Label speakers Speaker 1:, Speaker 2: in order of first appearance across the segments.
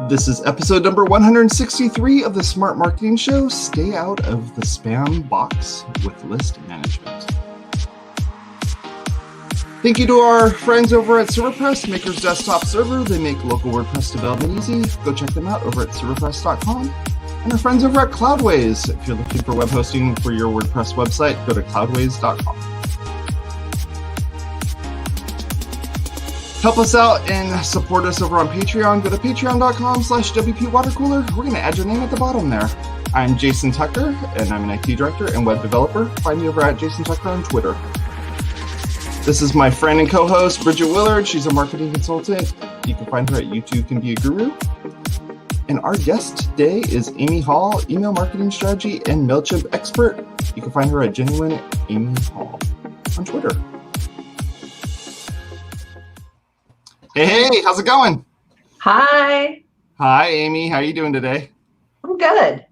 Speaker 1: This is episode number 163 of the Smart Marketing Show. Stay out of the spam box with list management. Thank you to our friends over at Serverpress, Maker's Desktop Server. They make local WordPress development easy. Go check them out over at serverpress.com. And our friends over at Cloudways. If you're looking for web hosting for your WordPress website, go to cloudways.com. Help us out and support us over on Patreon. Go to patreon.com/WPwatercooler. We're going to add your name at the bottom there. I'm Jason Tucker, and I'm an IT director and web developer. Find me over at Jason Tucker on Twitter. This is my friend and co-host, Bridget Willard. She's a marketing consultant. You can find her at You Too Can Be a Guru. And our guest today is Amy Hall, email marketing strategy and MailChimp expert. You can find her at Genuine Amy Hall on Twitter. Hey, how's it going?
Speaker 2: Hi.
Speaker 1: Hi, Amy. How are you doing today?
Speaker 2: I'm good.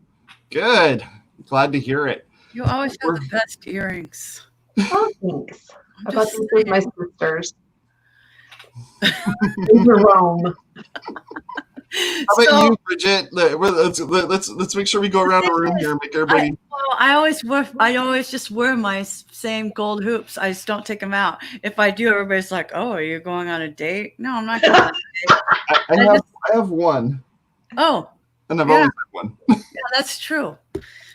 Speaker 1: Good. Glad to hear it.
Speaker 3: You always have the best earrings.
Speaker 2: Oh, thanks. I thought these were my sisters. In Rome.
Speaker 1: How about you, Bridget? Let's make sure we go around the room here and make everybody.
Speaker 3: I always just wear my same gold hoops. I just don't take them out. If I do, everybody's like, "Oh, are you going on a date?" No, I'm not going on a date.
Speaker 1: I have one.
Speaker 3: Oh,
Speaker 1: and I've always had one.
Speaker 3: Yeah, that's true.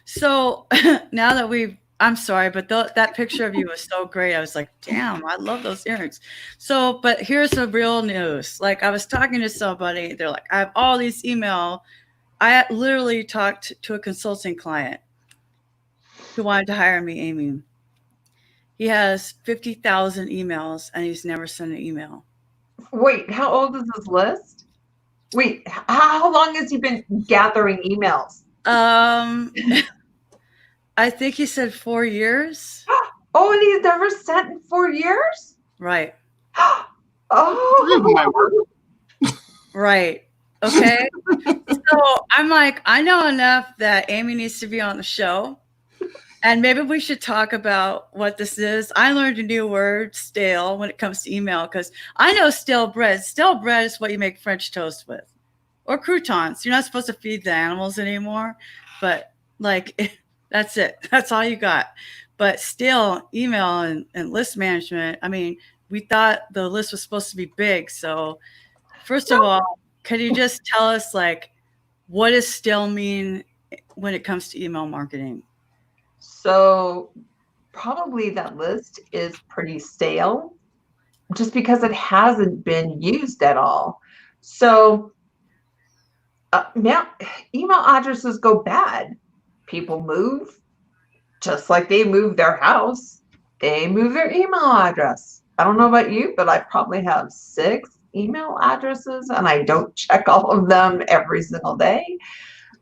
Speaker 3: So now that I'm sorry, but that picture of you was so great. I was like, damn, I love those earrings. So, but here's the real news. Like, I was talking to somebody. They're like, I have all these email. I literally talked to a consulting client who wanted to hire me, Amy. He has 50,000 emails, and he's never sent an email.
Speaker 2: Wait, how old is this list? Wait, how long has he been gathering emails?
Speaker 3: I think he said 4 years.
Speaker 2: Oh, and he's never sent in 4 years?
Speaker 3: Right.
Speaker 2: Oh.
Speaker 3: Right. Okay. So I'm like, I know enough that Amy needs to be on the show. And maybe we should talk about what this is. I learned a new word, stale, when it comes to email, because I know stale bread. Stale bread is what you make French toast with. Or croutons. You're not supposed to feed the animals anymore. But like... That's it. That's all you got. But still, email and list management, I mean, we thought the list was supposed to be big. So first of all, can you just tell us, like, what does still mean when it comes to email marketing?
Speaker 2: So probably that list is pretty stale just because it hasn't been used at all. So email addresses go bad. People move, just like they move their house. They move their email address. I don't know about you, but I probably have 6 email addresses, and I don't check all of them every single day.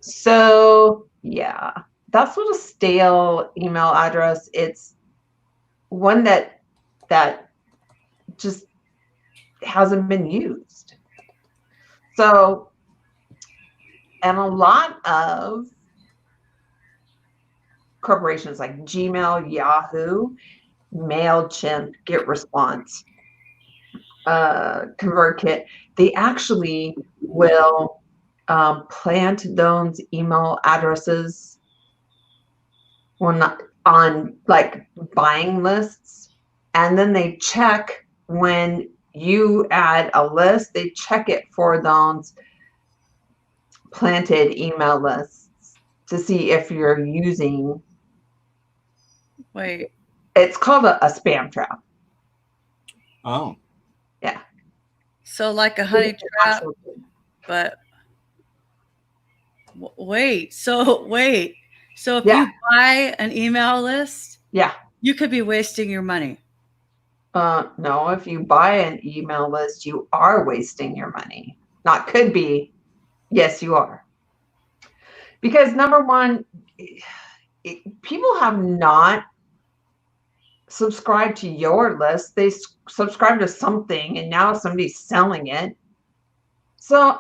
Speaker 2: So yeah, that's what a stale email address. It's one that just hasn't been used. So, and a lot of corporations like Gmail, Yahoo, MailChimp, GetResponse, ConvertKit, they actually will plant those email addresses on like buying lists, and then they check when you add a list, they check it for those planted email lists to see if you're using.
Speaker 3: Wait.
Speaker 2: It's called a spam trap.
Speaker 1: Oh.
Speaker 2: Yeah.
Speaker 3: So like a honey trap, but wait. So if you buy an email list, you could be wasting your money.
Speaker 2: No, if you buy an email list, you are wasting your money. Not could be. Yes, you are. Because number one, people have not subscribed to your list. They subscribe to something, and now somebody's selling it. So,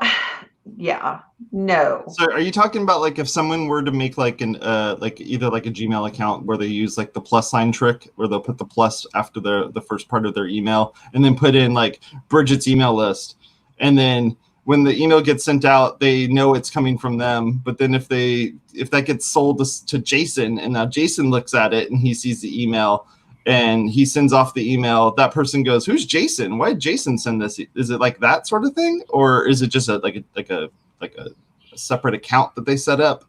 Speaker 2: yeah, no.
Speaker 1: So, are you talking about like if someone were to make like an either like a Gmail account where they use like the plus sign trick, where they'll put the plus after the first part of their email, and then put in like Bridget's email list, and then when the email gets sent out, they know it's coming from them. But then if that gets sold to Jason, and now Jason looks at it and he sees the email and he sends off the email, that person goes, "Who's Jason? Why did Jason send this?" Is it like that sort of thing, or is it just a separate account that they set up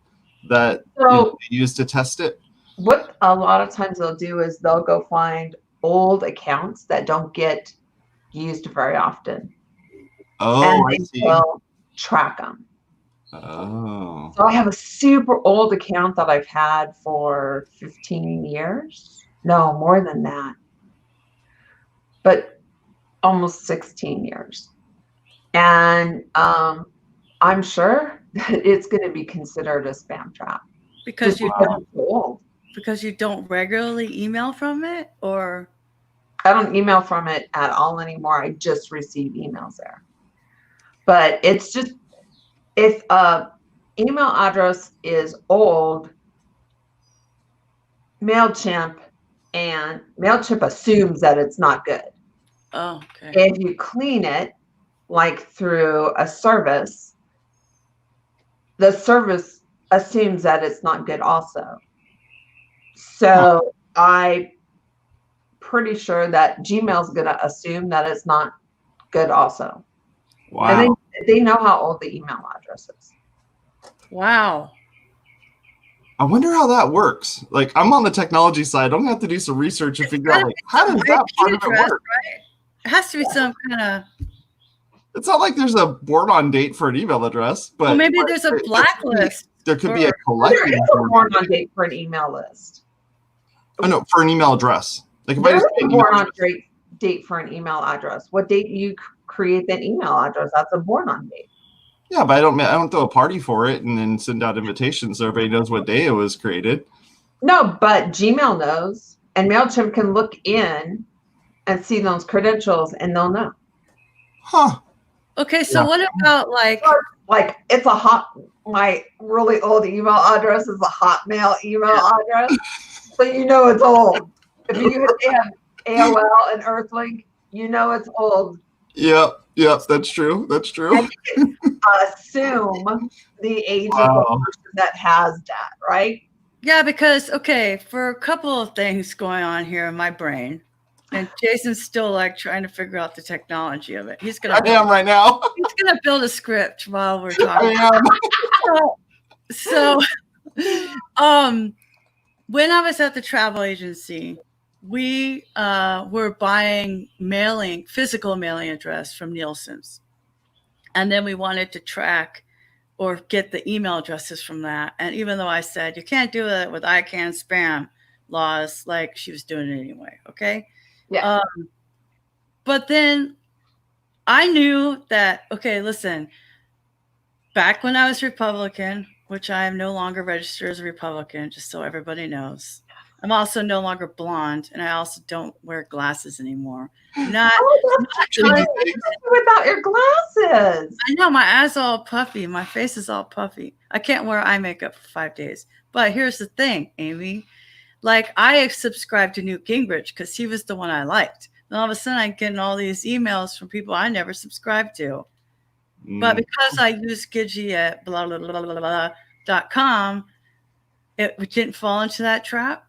Speaker 1: that they use to test it?
Speaker 2: What a lot of times they'll do is they'll go find old accounts that don't get used very often.
Speaker 1: Oh,
Speaker 2: and they will track them.
Speaker 1: Oh.
Speaker 2: So I have a super old account that I've had for 15 years. No, more than that. But almost 16 years. And I'm sure that it's going to be considered a spam trap.
Speaker 3: Because you don't regularly email from it, or?
Speaker 2: I don't email from it at all anymore. I just receive emails there. But it's just, if a email address is old, MailChimp assumes that it's not good.
Speaker 3: Oh, okay.
Speaker 2: If you clean it, like through a service, the service assumes that it's not good also. So I'm pretty sure that Gmail's going to assume that it's not good also.
Speaker 1: Wow.
Speaker 2: And they know how old the email address is.
Speaker 3: Wow.
Speaker 1: I wonder how that works. Like, I'm on the technology side. I'm going to have to do some research and figure out, like, how does that part of it work?
Speaker 3: Right? It has to be some kind of...
Speaker 1: It's not like there's a born-on date for an email address, but...
Speaker 3: Well, maybe there's a blacklist.
Speaker 1: There could be a collection.
Speaker 2: There is a born-on date for an email list.
Speaker 1: Oh, no, for an email address. Like, if
Speaker 2: There's a born-on date for an email address. What date you create that email address? That's a born-on date.
Speaker 1: Yeah, but I don't throw a party for it and then send out invitations so everybody knows what day it was created.
Speaker 2: No, but Gmail knows, and MailChimp can look in and see those credentials, and they'll know.
Speaker 1: Huh.
Speaker 3: Okay, so what about like
Speaker 2: it's my really old email address is a Hotmail email address, so you know it's old. If you have AOL and Earthlink, you know it's old.
Speaker 1: Yep, that's true. That's true.
Speaker 2: And you can assume the age of the person that has that, right?
Speaker 3: Yeah, because for a couple of things going on here in my brain, and Jason's still like trying to figure out the technology of it. I
Speaker 1: am right now.
Speaker 3: He's gonna build a script while we're talking.
Speaker 1: I am.
Speaker 3: So, when I was at the travel agency, we were buying physical mailing address from Nielsen's. And then we wanted to track or get the email addresses from that. And even though I said, you can't do it with ICANN spam laws, like she was doing it anyway. Okay.
Speaker 2: Yeah.
Speaker 3: But then I knew that, listen, back when I was Republican, which I am no longer registered as a Republican, just so everybody knows. I'm also no longer blonde, and I also don't wear glasses anymore. Not
Speaker 2: without your glasses.
Speaker 3: I know, my eyes are all puffy. My face is all puffy. I can't wear eye makeup for 5 days. But here's the thing, Amy. Like, I subscribed to Newt Gingrich because he was the one I liked. And all of a sudden, I'm getting all these emails from people I never subscribed to. But because I use Gidgey at blah, blah, blah, blah, blah, .com, it didn't fall into that trap.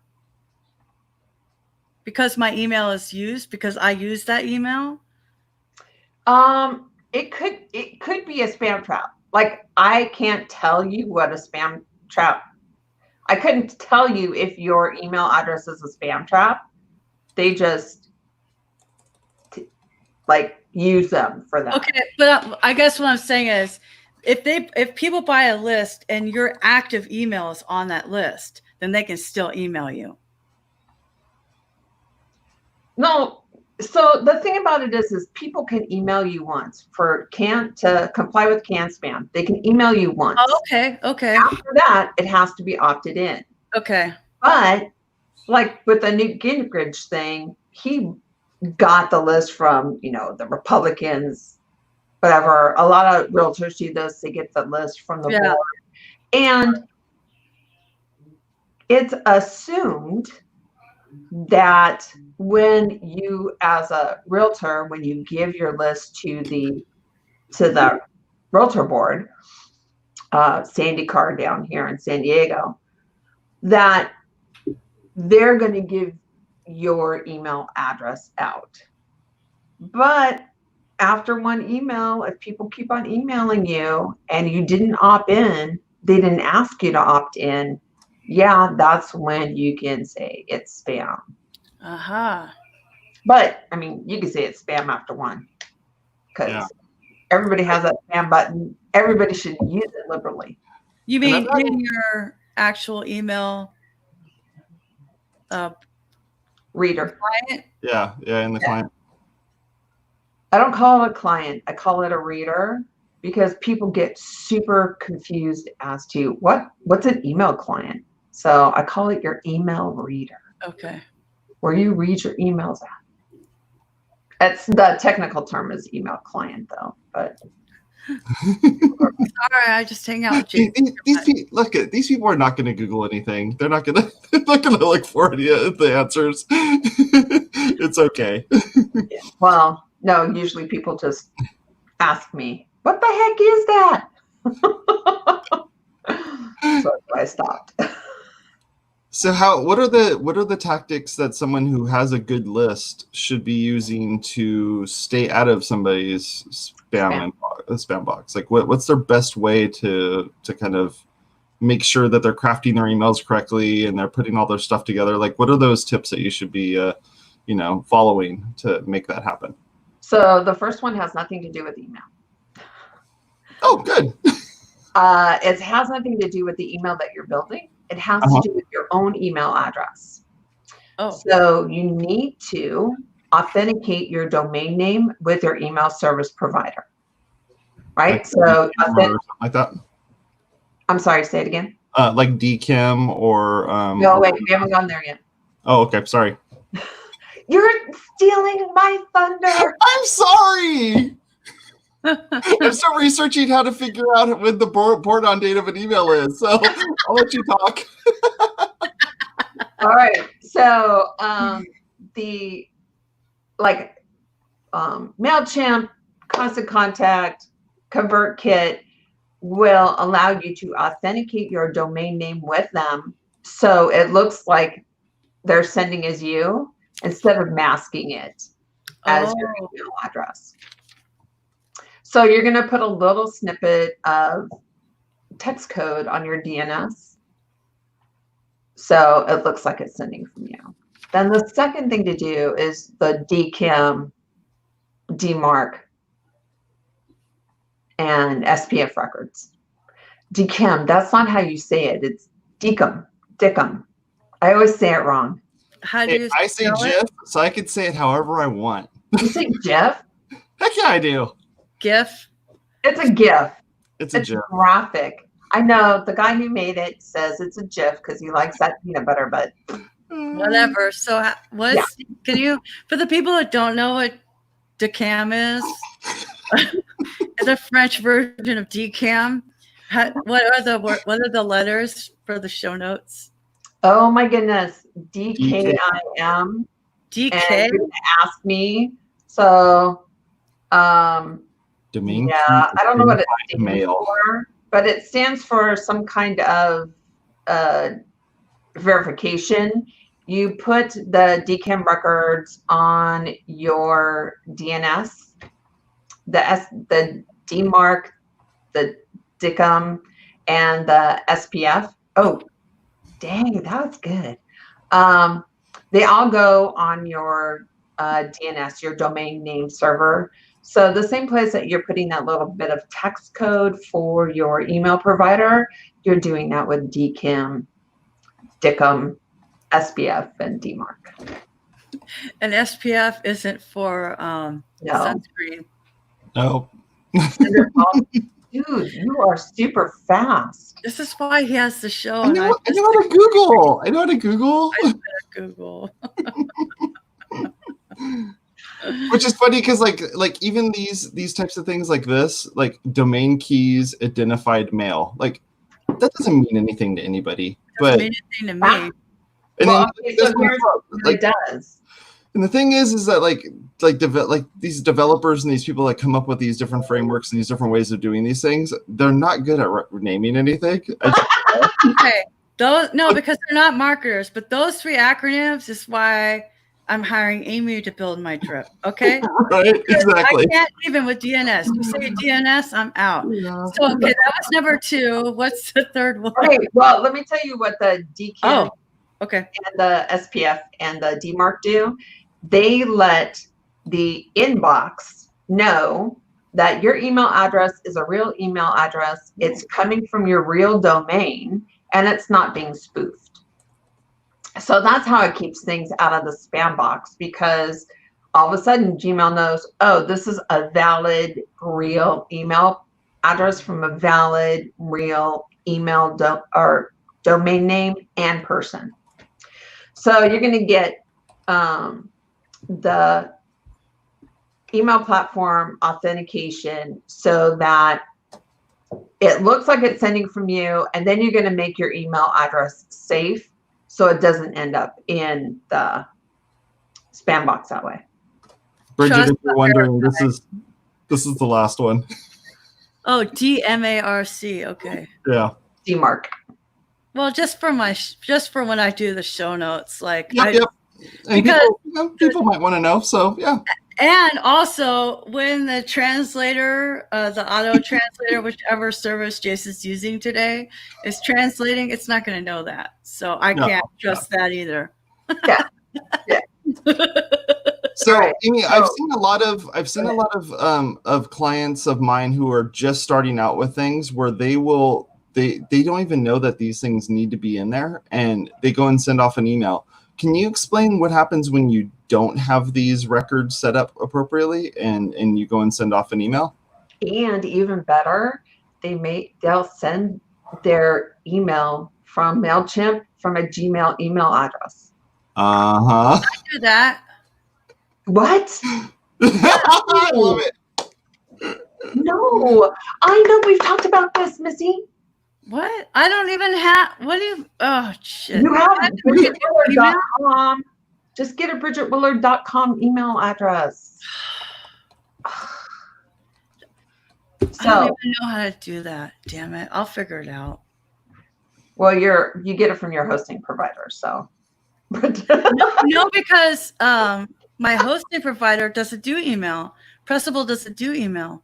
Speaker 3: Because my email is used, because I use that email?
Speaker 2: It could be a spam trap. Like, I can't tell you what a spam trap. I couldn't tell you if your email address is a spam trap. They just use them for that.
Speaker 3: Okay, but I guess what I'm saying is, if people buy a list and your active email is on that list, then they can still email you.
Speaker 2: No, so the thing about it is people can email you once to comply with CAN spam. They can email you once.
Speaker 3: Oh, okay.
Speaker 2: After that, it has to be opted in.
Speaker 3: Okay.
Speaker 2: But like with the Newt Gingrich thing, he got the list from, the Republicans, whatever. A lot of realtors do this. They get the list from the board. And it's assumed that when you, as a realtor, when you give your list to the realtor board, Sandy Carr down here in San Diego, that they're going to give your email address out. But after one email, if people keep on emailing you and you didn't opt in, they didn't ask you to opt in, yeah, that's when you can say it's spam. But I mean, you can say it's spam after one, because everybody has that spam button. Everybody should use it liberally.
Speaker 3: You mean in your actual email
Speaker 2: reader?
Speaker 3: Client?
Speaker 1: Yeah, in the client.
Speaker 2: I don't call it a client. I call it a reader, because people get super confused as to what's an email client. So I call it your email reader.
Speaker 3: Okay. Where
Speaker 2: you read your emails at. It's the technical term is email client, though. But
Speaker 3: sorry, I just hang out with you.
Speaker 1: These people are not going to Google anything. They're not going to look for the answers. It's okay.
Speaker 2: Yeah. Well, no, usually people just ask me, what the heck is that? So I stopped.
Speaker 1: So what are the tactics that someone who has a good list should be using to stay out of somebody's spam box? Like what's their best way to kind of make sure that they're crafting their emails correctly and they're putting all their stuff together? Like what are those tips that you should be following to make that happen?
Speaker 2: So the first one has nothing to do with email.
Speaker 1: Oh, good.
Speaker 2: It has nothing to do with the email that you're building. It has to do with your own email address. Oh. So you need to authenticate your domain name with your email service provider. Right? So
Speaker 1: like that.
Speaker 2: I'm sorry, say it again.
Speaker 1: Like DKIM or
Speaker 2: no, wait, we haven't gone there yet.
Speaker 1: Oh, okay, sorry.
Speaker 2: You're stealing my thunder.
Speaker 1: I'm sorry. I'm still researching how to figure out when the board-on date of an email is, so I'll let you talk.
Speaker 2: All right. So MailChimp, Constant Contact, ConvertKit will allow you to authenticate your domain name with them, so it looks like they're sending as you instead of masking it as your email address. So you're going to put a little snippet of text code on your DNS, so it looks like it's sending from you. Then the second thing to do is the DKIM, DMARC, and SPF records. DKIM, that's not how you say it. It's DKIM. I always say it wrong.
Speaker 3: How do you
Speaker 1: I say GIF, so I can say it however I want.
Speaker 2: You say GIF?
Speaker 1: Heck yeah, I do.
Speaker 3: GIF?
Speaker 2: It's a GIF.
Speaker 1: It's a GIF.
Speaker 2: Graphic. I know the guy who made it says it's a GIF because he likes that peanut butter, but
Speaker 3: whatever. So can you, for the people that don't know what DKIM is, the French version of DKIM, what are the letters for the show notes?
Speaker 2: Oh my goodness, DKIM.
Speaker 3: DK.
Speaker 2: And you're gonna ask me. So,
Speaker 1: domain.
Speaker 2: Yeah, I don't know what it stands for, but it stands for some kind of verification. You put the DKIM records on your DNS, the DMARC, the DKIM, and the SPF. Oh, dang, that was good. They all go on your DNS, your domain name server. So the same place that you're putting that little bit of text code for your email provider, you're doing that with DKIM, SPF, and DMARC.
Speaker 3: And SPF isn't for sunscreen.
Speaker 1: No.
Speaker 2: Dude, you are super fast.
Speaker 3: This is why he has the show.
Speaker 1: I know how to Google. I know how to Google. Which is funny because like even these types of things like this, like domain keys identified mail, like that doesn't mean anything to anybody. But
Speaker 3: doesn't mean anything to me.
Speaker 2: Well, okay, so here's what it does.
Speaker 1: And the thing is that like these developers and these people that come up with these different frameworks and these different ways of doing these things, they're not good at naming anything.
Speaker 3: Okay. Because they're not marketers, but those 3 acronyms is why I'm hiring Amy to build my drip. Okay.
Speaker 1: Right. Exactly.
Speaker 3: I can't even with DNS. You say DNS, I'm out. Yeah. So, okay. That was number 2. What's the third one?
Speaker 2: Okay. Well, let me tell you what the DKIM
Speaker 3: okay.
Speaker 2: and the SPF and the DMARC do. They let the inbox know that your email address is a real email address. It's coming from your real domain and it's not being spoofed. So that's how it keeps things out of the spam box, because all of a sudden Gmail knows, oh, this is a valid real email address from a valid real email or domain name and person. So you're going to get the email platform authentication so that it looks like it's sending from you, and then you're going to make your email address safe so it doesn't end up in the spam box that way.
Speaker 1: Bridget, if you're wondering, this is the last one.
Speaker 3: Oh, DMARC. Okay.
Speaker 1: Yeah.
Speaker 2: DMARC.
Speaker 3: Well, just for when I do the show notes, like
Speaker 1: yep. And because people might want to know, so yeah.
Speaker 3: And also, when the translator, the auto translator, whichever service Jason's using today, is translating, it's not going to know that. So I can't trust that either.
Speaker 2: Yeah.
Speaker 1: So, Amy, I've seen a lot of clients of mine who are just starting out with things where they don't even know that these things need to be in there, and they go and send off an email. Can you explain what happens when you don't have these records set up appropriately and you go and send off an email?
Speaker 2: And even better, they'll send their email from MailChimp from a Gmail email address.
Speaker 3: I do that.
Speaker 2: What?
Speaker 1: I love it.
Speaker 2: No, I know we've talked about this, Missy.
Speaker 3: What? I don't even have. What do you? Oh shit!
Speaker 2: You have BridgetWillard.com. Just get a BridgetWillard.com email address.
Speaker 3: I don't even know how to do that. Damn it! I'll figure it out.
Speaker 2: Well, you get it from your hosting provider, so.
Speaker 3: no, because my hosting provider doesn't do email. Pressable doesn't do email.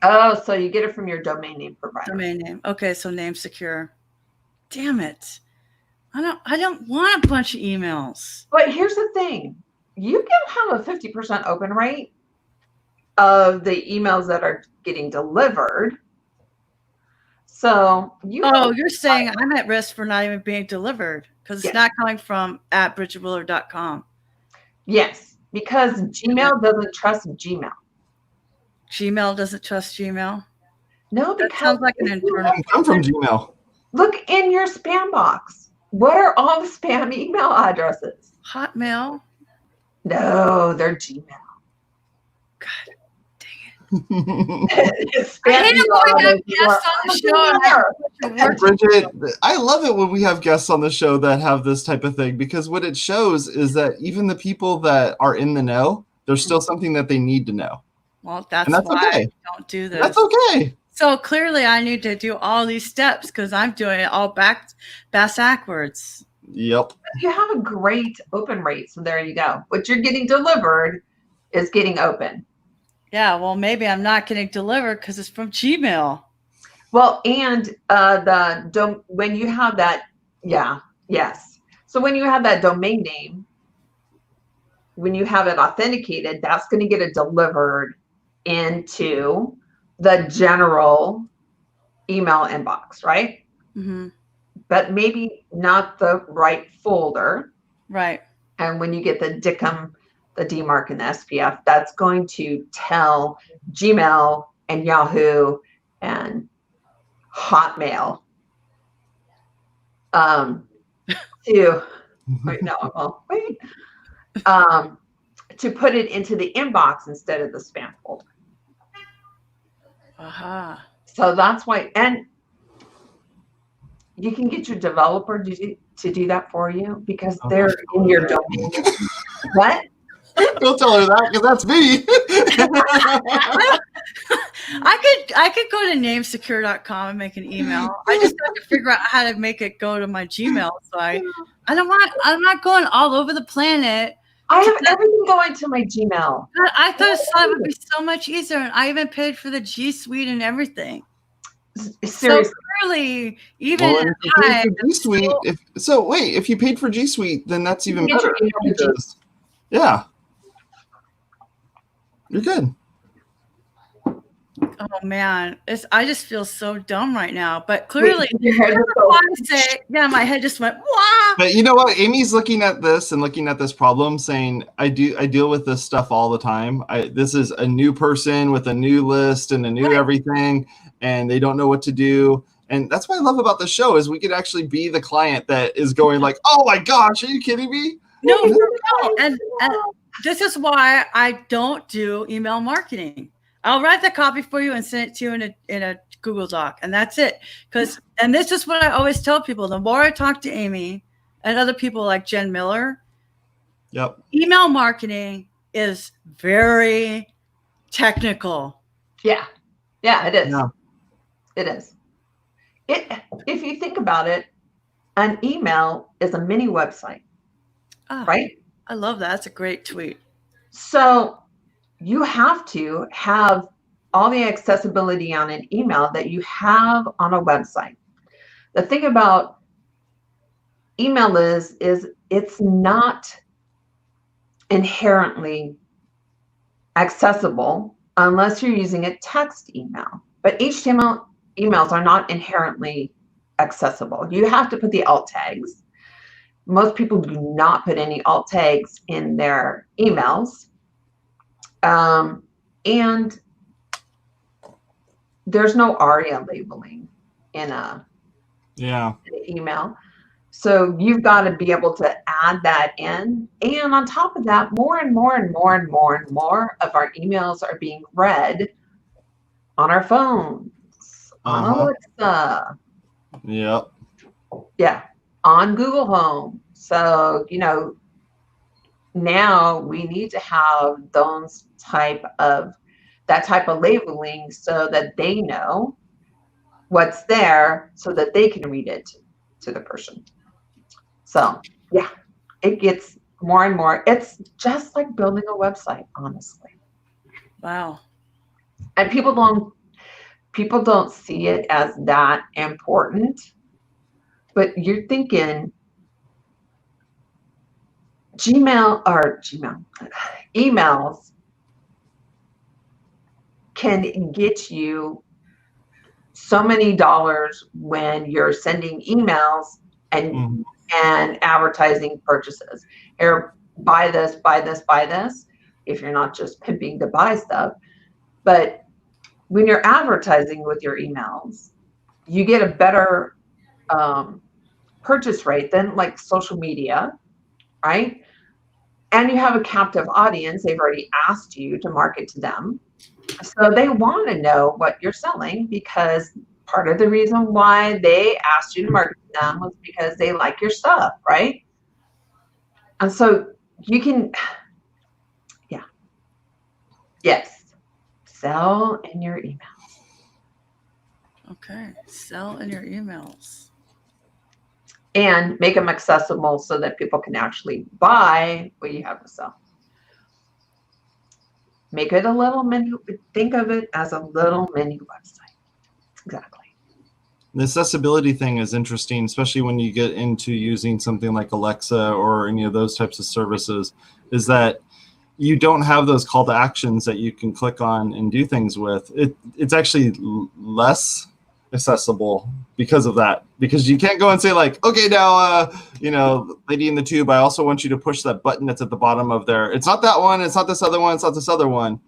Speaker 2: Oh, so you get it from your domain name provider.
Speaker 3: Domain name. Okay, so name secure. Damn it. I don't want a bunch of emails.
Speaker 2: But here's the thing. You can have a 50% open rate of the emails that are getting delivered. So
Speaker 3: you're saying I'm at risk for not even being delivered because it's not coming from @BridgetWillard.com.
Speaker 2: Yes, because Gmail doesn't trust Gmail.
Speaker 3: Gmail doesn't trust Gmail?
Speaker 2: No,
Speaker 3: that sounds like an internal.
Speaker 1: I'm from Gmail.
Speaker 2: Look in your spam box. What are all the spam email addresses?
Speaker 3: Hotmail?
Speaker 2: No, they're Gmail.
Speaker 3: God dang it.
Speaker 2: I hate it when we have
Speaker 3: guests on the show.
Speaker 1: Bridget, I love it when we have guests on the show that have this type of thing, because what it shows is that even the people that are in the know, there's still something that they need to know.
Speaker 3: Well, that's why
Speaker 1: okay.
Speaker 3: I don't do this.
Speaker 1: That's okay.
Speaker 3: So clearly I need to do all these steps because I'm doing it all backwards.
Speaker 1: Yep.
Speaker 2: You have a great open rate, so there you go. What you're getting delivered is getting open.
Speaker 3: Yeah, well, maybe I'm not getting delivered because it's from Gmail.
Speaker 2: Well, and when you have that, yes. So when you have that domain name, when you have it authenticated, that's going to get it delivered into the general email inbox, right?
Speaker 3: Mm-hmm.
Speaker 2: But maybe not the right folder.
Speaker 3: Right.
Speaker 2: And when you get the DICM, the DMARC, and the SPF, that's going to tell Gmail and Yahoo and Hotmail to put it into the inbox instead of the spam folder. So that's why, and you can get your developer to do that for you because they're in your domain. What?
Speaker 1: Don't tell her that, because that's me.
Speaker 3: I could go to namesecure.com and make an email. I just have to figure out how to make it go to my Gmail. So I'm not going all over the planet.
Speaker 2: I have everything going to my Gmail.
Speaker 3: I thought it would be so much easier, and I even paid for the G Suite and everything.
Speaker 2: Seriously.
Speaker 3: So clearly, even
Speaker 1: Well, if you paid for G Suite, if you paid for G Suite, then that's even better. Because, yeah, you're good.
Speaker 3: Oh man, I just feel so dumb right now. But clearly, my head just went wah.
Speaker 1: But you know what? Amy's looking at this problem, saying, "I deal with this stuff all the time. This is a new person with a new list and a new everything, and they don't know what to do." And that's what I love about the show is we could actually be the client that is going like, "Oh my gosh, are you kidding me?"
Speaker 3: No. And this is why I don't do email marketing. I'll write the copy for you and send it to you in a Google Doc, and that's it. And this is what I always tell people: the more I talk to Amy and other people like Jen Miller, email marketing is very technical.
Speaker 2: Yeah, it is. Yeah. It is. If you think about it, an email is a mini website, right?
Speaker 3: I love that. That's a great tweet.
Speaker 2: So you have to have all the accessibility on an email that you have on a website. The thing about email is it's not inherently accessible unless you're using a text email. But HTML emails are not inherently accessible. You have to put the alt tags. Most people do not put any alt tags in their emails. And there's no ARIA labeling in an email. So you've got to be able to add that in. And on top of that, more and more of our emails are being read on our phones, on Alexa.
Speaker 1: Yep.
Speaker 2: Yeah, on Google Home. So, now we need to have that type of labeling so that they know what's there so that they can read it to the person. So yeah, it gets more and more. It's just like building a website, honestly.
Speaker 3: Wow.
Speaker 2: And people don't see it as that important, but you're thinking emails can get you so many dollars when you're sending emails and advertising purchases. Or buy this, if you're not just pimping to buy stuff. But when you're advertising with your emails, you get a better purchase rate than like social media, right? And you have a captive audience. They've already asked you to market to them. So they want to know what you're selling, because part of the reason why they asked you to market to them was because they like your stuff, right? And so you can, sell in your emails.
Speaker 3: Okay, sell in your emails.
Speaker 2: And make them accessible so that people can actually buy what you have to sell. Make it a little mini. Think of it as a little mini website. Exactly.
Speaker 1: The accessibility thing is interesting, especially when you get into using something like Alexa or any of those types of services, is that you don't have those call to actions that you can click on and do things with. It's actually less accessible because of that, because you can't go and say like, okay, now, lady in the tube, I also want you to push that button that's at the bottom of there. It's not that one. It's not this other one. It's not this other one.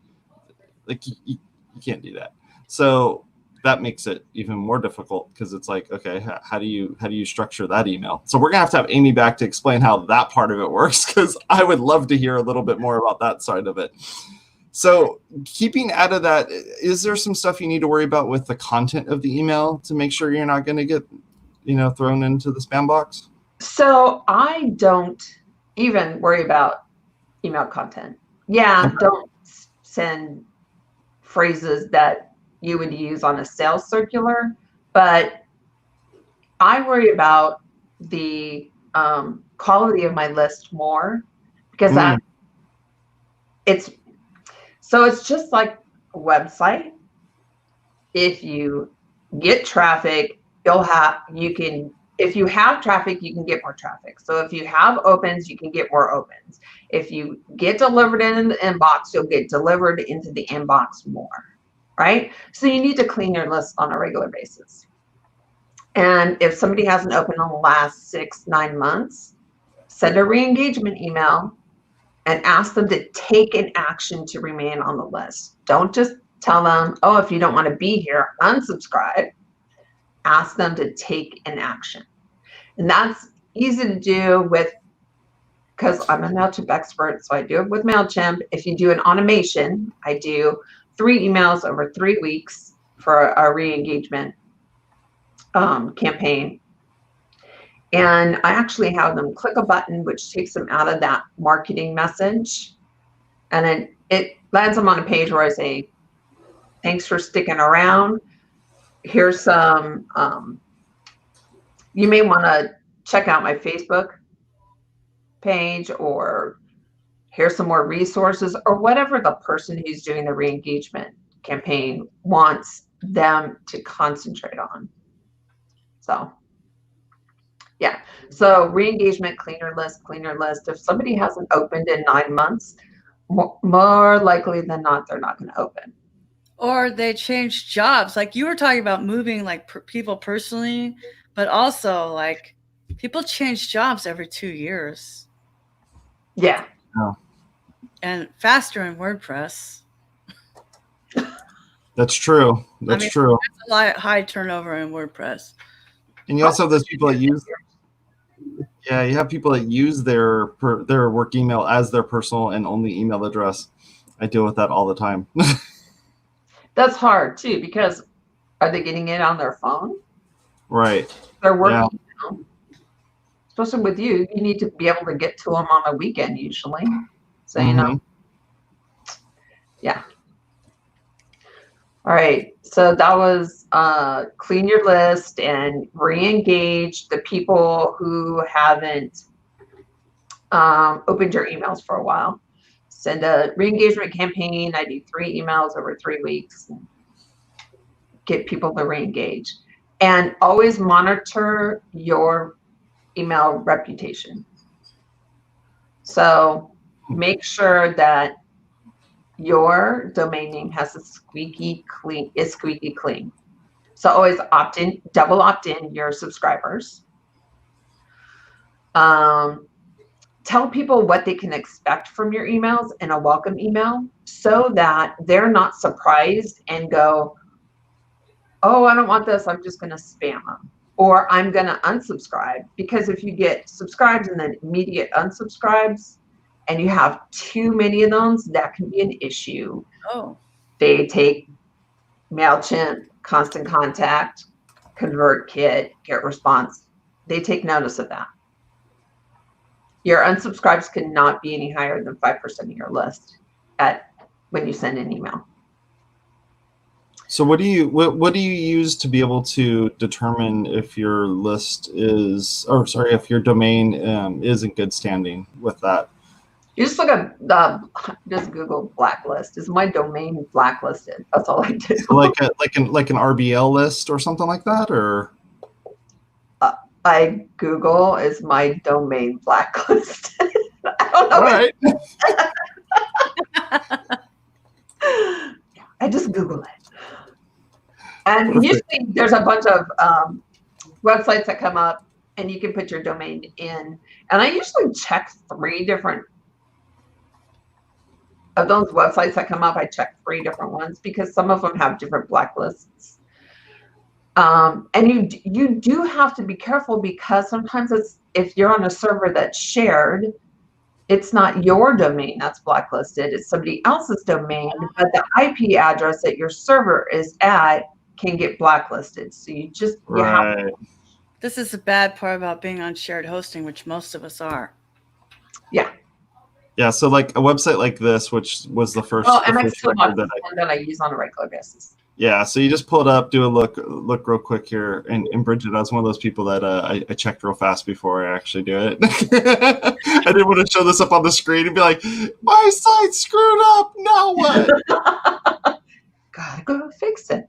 Speaker 1: Like you can't do that. So that makes it even more difficult, because it's like, okay, how do you structure that email? So we're gonna have to have Amy back to explain how that part of it works, because I would love to hear a little bit more about that side of it. So keeping out of that, is there some stuff you need to worry about with the content of the email to make sure you're not going to get, thrown into the spam box?
Speaker 2: So I don't even worry about email content. Yeah, don't send phrases that you would use on a sales circular, but I worry about the quality of my list more, because it's just like a website. If you get traffic, if you have traffic, you can get more traffic. So if you have opens, you can get more opens. If you get delivered in the inbox, you'll get delivered into the inbox more, right? So you need to clean your list on a regular basis. And if somebody hasn't opened in the last 6-9 months, send a re-engagement email and ask them to take an action to remain on the list. Don't just tell them, oh, if you don't want to be here, unsubscribe. Ask them to take an action. And that's easy to do because I'm a MailChimp expert, so I do it with MailChimp. If you do an automation, I do 3 emails over 3 weeks for a re-engagement campaign. And I actually have them click a button, which takes them out of that marketing message. And then it lands them on a page where I say, thanks for sticking around. Here's some, you may want to check out my Facebook page, or here's some more resources, or whatever the person who's doing the re-engagement campaign wants them to concentrate on. So yeah, so re-engagement, clean your list. If somebody hasn't opened in 9 months, more likely than not, they're not going to open.
Speaker 3: Or they change jobs. Like you were talking about moving like people personally, but also like people change jobs every 2 years.
Speaker 2: Yeah.
Speaker 1: Oh.
Speaker 3: And faster in WordPress.
Speaker 1: That's true. That's true.
Speaker 3: That's a high turnover in WordPress.
Speaker 1: And you also have those people that use, yeah, you have people that use their work email as their personal and only email address. I deal with that all the time.
Speaker 2: That's hard too, because are they getting it on their phone?
Speaker 1: Right.
Speaker 2: They're working, especially with you need to be able to get to them on a weekend usually. So, you know, yeah. All right. So that was clean your list and re-engage the people who haven't opened your emails for a while. Send a re-engagement campaign. I do 3 emails over 3 weeks. And get people to re-engage. And always monitor your email reputation. So make sure that your domain name has a squeaky clean. So always double opt in your subscribers. Tell people what they can expect from your emails in a welcome email, so that they're not surprised and go, oh, I don't want this, I'm just going to spam them, or I'm going to unsubscribe. Because if you get subscribes and then immediate unsubscribes, and you have too many of those, that can be an issue.
Speaker 3: Oh.
Speaker 2: They take MailChimp, Constant Contact, ConvertKit, GetResponse. They take notice of that. Your unsubscribes cannot be any higher than 5% of your list when you send an email.
Speaker 1: So what do you use to be able to determine if your list is, or sorry, if your domain is in good standing with that?
Speaker 2: You just look at just Google blacklist. Is my domain blacklisted? That's all I do.
Speaker 1: Like an RBL list or something like that, or
Speaker 2: I Google, is my domain blacklisted? I don't know.
Speaker 1: All right.
Speaker 2: I just Google it. And usually there's a bunch of websites that come up, and you can put your domain in. And I usually check 3 different of those websites that come up. I check 3 different ones, because some of them have different blacklists. And you do have to be careful, because sometimes if you're on a server that's shared, it's not your domain that's blacklisted, it's somebody else's domain, but the IP address that your server is at can get blacklisted. So you have to.
Speaker 3: This is the bad part about being on shared hosting, which most of us are.
Speaker 2: Yeah.
Speaker 1: Yeah, so like a website like this, which was the first.
Speaker 2: Oh,
Speaker 1: the
Speaker 2: MX
Speaker 1: first
Speaker 2: Toolbox
Speaker 1: record
Speaker 2: is one that I use on a regular basis.
Speaker 1: Yeah, so you just pull it up, do a look real quick here, and Bridget, I was one of those people that I checked real fast before I actually do it. I didn't want to show this up on the screen and be like, my site's screwed up. Now what?
Speaker 2: Gotta go fix it.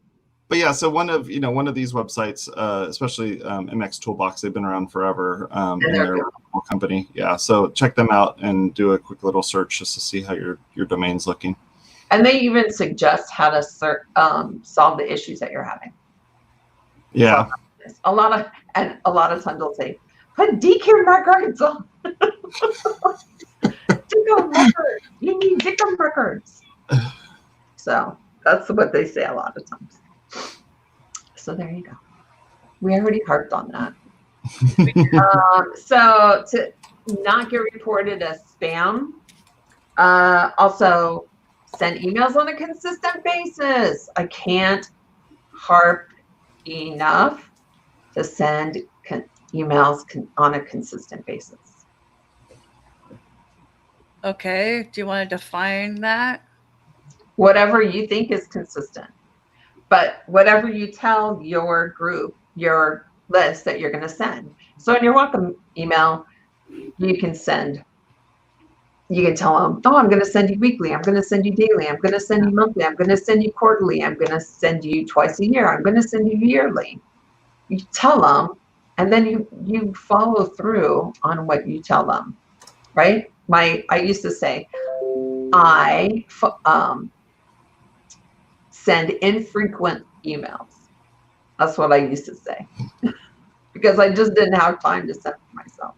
Speaker 1: But yeah, so one of these websites, especially MX Toolbox, they've been around forever, and they're a cool company. Yeah, so check them out and do a quick little search just to see how your domain's looking.
Speaker 2: And they even suggest how to solve the issues that you're having.
Speaker 1: Yeah.
Speaker 2: So a lot of times they'll say, put DQ records on. DQ records. You need DQ records. So that's what they say a lot of times. So there you go. We already harped on that. So to not get reported as spam, also send emails on a consistent basis. I can't harp enough to send emails on a consistent basis.
Speaker 3: Okay. Do you want to define that?
Speaker 2: Whatever you think is consistent. But whatever you tell your group, your list that you're going to send. So in your welcome email, you can tell them, oh, I'm going to send you weekly. I'm going to send you daily. I'm going to send you monthly. I'm going to send you quarterly. I'm going to send you twice a year. I'm going to send you yearly. You tell them, and then you follow through on what you tell them, right? I used to say, I send infrequent emails. That's what I used to say because I just didn't have time to send for myself.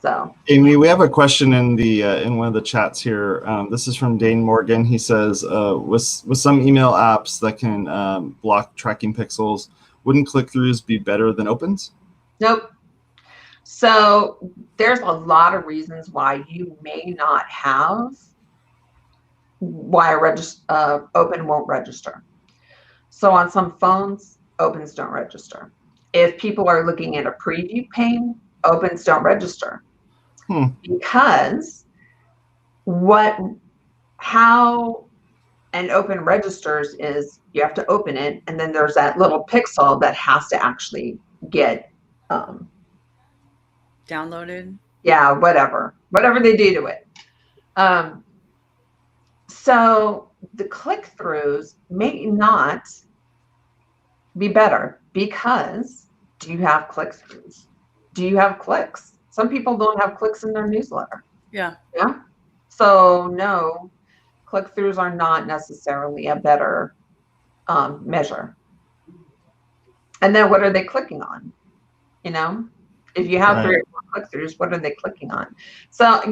Speaker 2: So,
Speaker 1: Amy, we have a question in the in one of the chats here. This is from Dane Morgan. He says, with some email apps that can block tracking pixels, wouldn't click-throughs be better than opens?
Speaker 2: Nope. So there's a lot of reasons why you may not have why open won't register. So on some phones, opens don't register. If people are looking at a preview pane, opens don't register. Because how an open registers is you have to open it, and then there's that little pixel that has to actually get
Speaker 3: downloaded.
Speaker 2: Yeah, whatever they do to it. So the click-throughs may not be better because do you have click-throughs? Do you have clicks? Some people don't have clicks in their newsletter.
Speaker 3: Yeah.
Speaker 2: Yeah. So no, click-throughs are not necessarily a better measure. And then what are they clicking on? If you have 3 or 4 click-throughs, what are they clicking on? So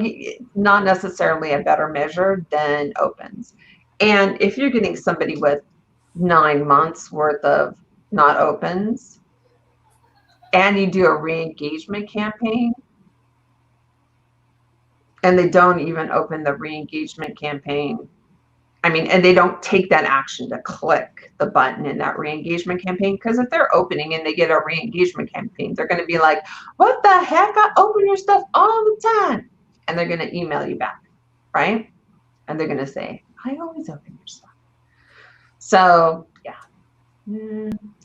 Speaker 2: not necessarily a better measure than opens. And if you're getting somebody with 9 months worth of not opens, and you do a re-engagement campaign, and they don't even open the re-engagement campaign, and they don't take that action to click the button in that re-engagement campaign, because if they're opening and they get a re-engagement campaign, they're going to be like, what the heck? I open your stuff all the time. And they're going to email you back, right? And they're going to say, I always open your stuff. So, yeah.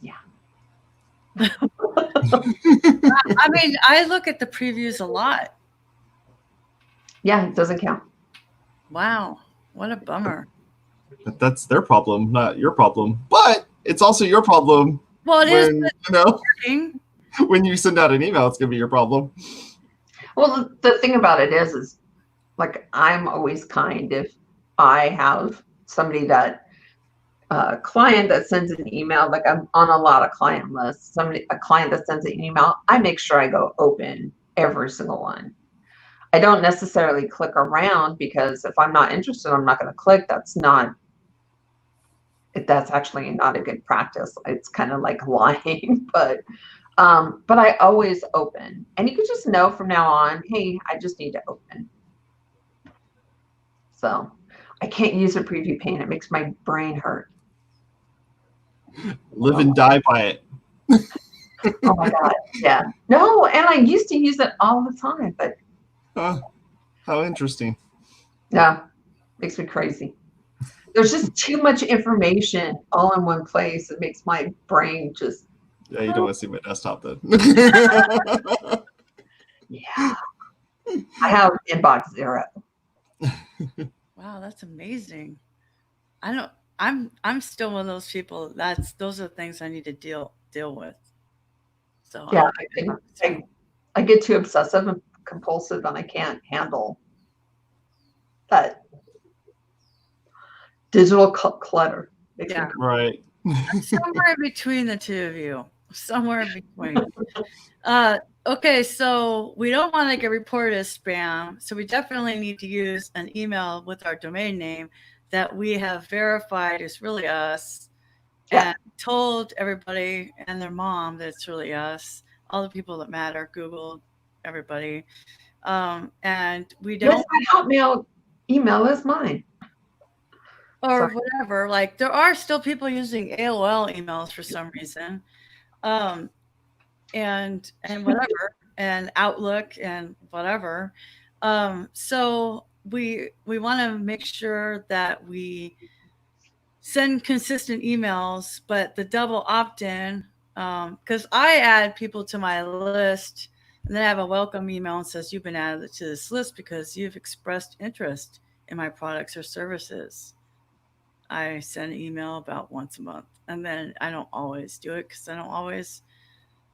Speaker 2: Yeah.
Speaker 3: I look at the previews a lot.
Speaker 2: Yeah, it doesn't count.
Speaker 3: Wow. What a bummer.
Speaker 1: That's their problem, not your problem. But it's also your problem.
Speaker 3: Well, it is.
Speaker 1: When you send out an email, it's going to be your problem.
Speaker 2: Well, the thing about it is like, I'm always kind if I have somebody a client that sends an email, like I'm on a lot of client lists, a client that sends an email, I make sure I go open every single one. I don't necessarily click around, because if I'm not interested, I'm not going to click. That's actually not a good practice. It's kind of like lying, but I always open, and you can just know from now on, hey, I just need to open. So I can't use a preview pane. It makes my brain hurt.
Speaker 1: Live and die by it.
Speaker 2: Oh my God. Yeah. No, and I used to use it all the time, but
Speaker 1: How interesting.
Speaker 2: Yeah, makes me crazy. There's just too much information all in one place. It makes my brain just.
Speaker 1: Yeah, you don't want to see my desktop then.
Speaker 2: Yeah. I have inbox 0.
Speaker 3: Wow, that's amazing. I'm still one of those people. Those are things I need to deal with. So
Speaker 2: Yeah, I get too obsessive and compulsive, and I can't handle that digital clutter.
Speaker 3: Yeah.
Speaker 1: Right.
Speaker 3: I'm somewhere in between the two of you. Somewhere in between. Okay, so we don't want to get reported as spam, so we definitely need to use an email with our domain name that we have verified is really us, and told everybody and their mom that it's really us, all the people that matter, Google, everybody, and we don't.
Speaker 2: Yes, my Hotmail email is mine.
Speaker 3: Or whatever. Like there are still people using AOL emails for some reason, and whatever, and Outlook and whatever. So we want to make sure that we send consistent emails, but the double opt-in, because I add people to my list, and then I have a welcome email and says you've been added to this list because you've expressed interest in my products or services. I send an email about once a month, and then I don't always do it because I don't always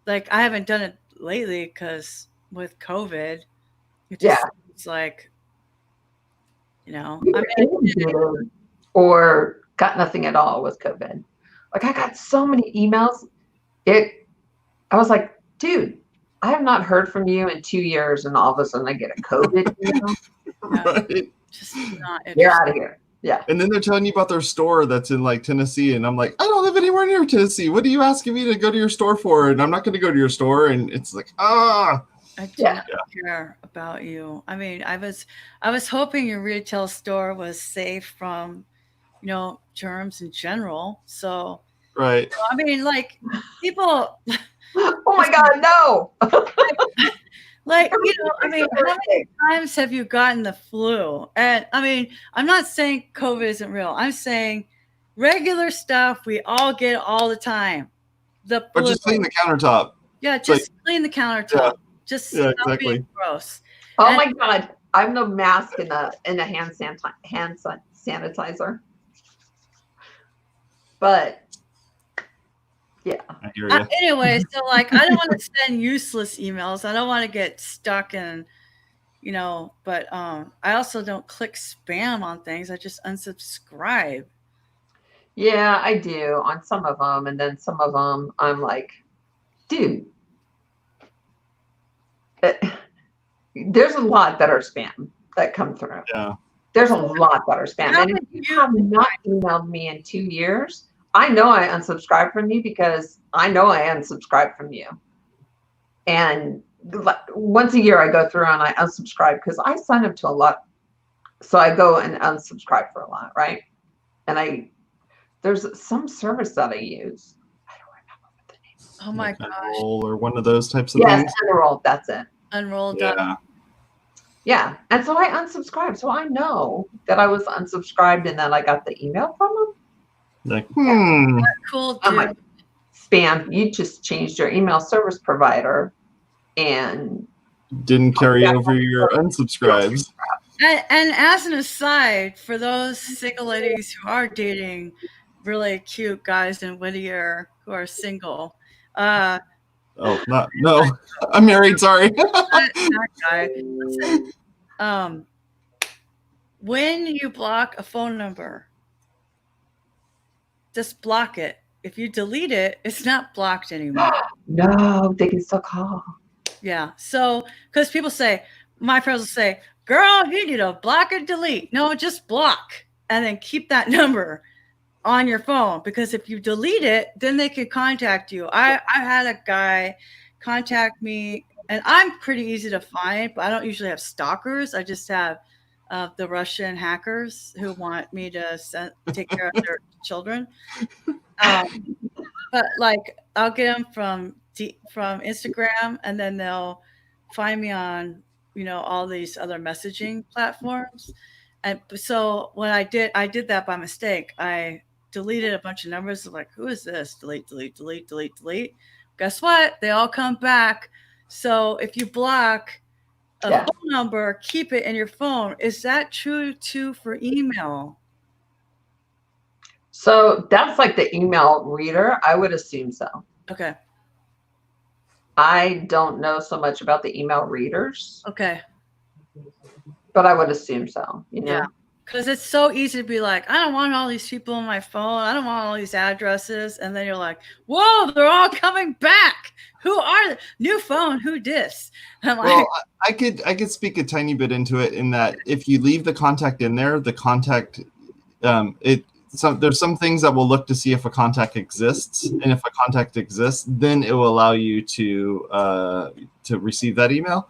Speaker 3: I haven't done it lately because with COVID, it's like,
Speaker 2: or got nothing at all with COVID. Like I got so many emails. I was like, dude, I have not heard from you in 2 years, and all of a sudden I get a COVID email.
Speaker 1: Right.
Speaker 3: Just not.
Speaker 2: You're out of here. Yeah.
Speaker 1: And then they're telling you about their store that's in like Tennessee. And I'm like, I don't live anywhere near Tennessee. What are you asking me to go to your store for? And I'm not going to go to your store. And it's like,
Speaker 3: I do not care about you. I mean, I was hoping your retail store was safe from, germs in general. So,
Speaker 1: right.
Speaker 3: I mean, like people.
Speaker 2: Oh my God, no.
Speaker 3: Like, I mean, how many times have you gotten the flu? And I mean, I'm not saying COVID isn't real. I'm saying regular stuff we all get all the time. The flu.
Speaker 1: Or just clean the countertop.
Speaker 3: Yeah, just clean the countertop. Yeah. Just stop being gross.
Speaker 2: Oh my God. I'm the mask in the hand sanitizer. But yeah.
Speaker 1: I hear you.
Speaker 3: Anyway, so I don't want to send useless emails. I don't want to get stuck in, but I also don't click spam on things. I just unsubscribe.
Speaker 2: Yeah, I do on some of them. And then some of them I'm like, dude, there's a lot that are spam that come through.
Speaker 1: Yeah.
Speaker 2: There's a lot that are spam. And if you have not emailed me in 2 years, I know I unsubscribed from you because I know I unsubscribed from you. And once a year I go through and I unsubscribe because I sign up to a lot. So I go and unsubscribe for a lot, right? And there's some service that I use. I don't remember what the name is.
Speaker 3: Oh my gosh.
Speaker 1: Unroll or one of those types of things.
Speaker 2: Yes, Unroll, that's it.
Speaker 3: Unroll.
Speaker 1: Yeah.
Speaker 2: Yeah. And so I unsubscribed. So I know that I was unsubscribed and then I got the email from them.
Speaker 1: Like,
Speaker 3: cool, dude.
Speaker 2: I'm like, spam, you just changed your email service provider and
Speaker 1: didn't carry over your unsubscribes.
Speaker 3: And as an aside, for those single ladies who are dating really cute guys in Whittier who are single,
Speaker 1: no, I'm married. Sorry.
Speaker 3: that guy. Listen, when you block a phone number, just block it. If you delete it, it's not blocked anymore.
Speaker 2: No, they can still call.
Speaker 3: Yeah. So, because people say, my friends will say, girl, you need to block and delete. No, just block and then keep that number on your phone, because if you delete it, then they can contact you. I had a guy contact me, and I'm pretty easy to find, but I don't usually have stalkers. I just have the Russian hackers who want me to take care of their children. But I'll get them from Instagram, and then they'll find me on all these other messaging platforms. And so when I did that by mistake. I deleted a bunch of numbers. Like, who is this? Delete, delete, delete, delete, delete. Guess what? They all come back. So if you block a phone number, keep it in your phone. Is that true too for email?
Speaker 2: So that's like the email reader. I would assume so.
Speaker 3: Okay.
Speaker 2: I don't know so much about the email readers.
Speaker 3: Okay.
Speaker 2: But I would assume so,
Speaker 3: Yeah. Because it's so easy to be like, I don't want all these people on my phone. I don't want all these addresses. And then you're like, whoa, they're all coming back. Who are they? New phone? Who dis? I'm like,
Speaker 1: well, I could speak a tiny bit into it in that if you leave the contact in there, the contact, there's some things that will look to see if a contact exists, and if a contact exists, then it will allow you to receive that email.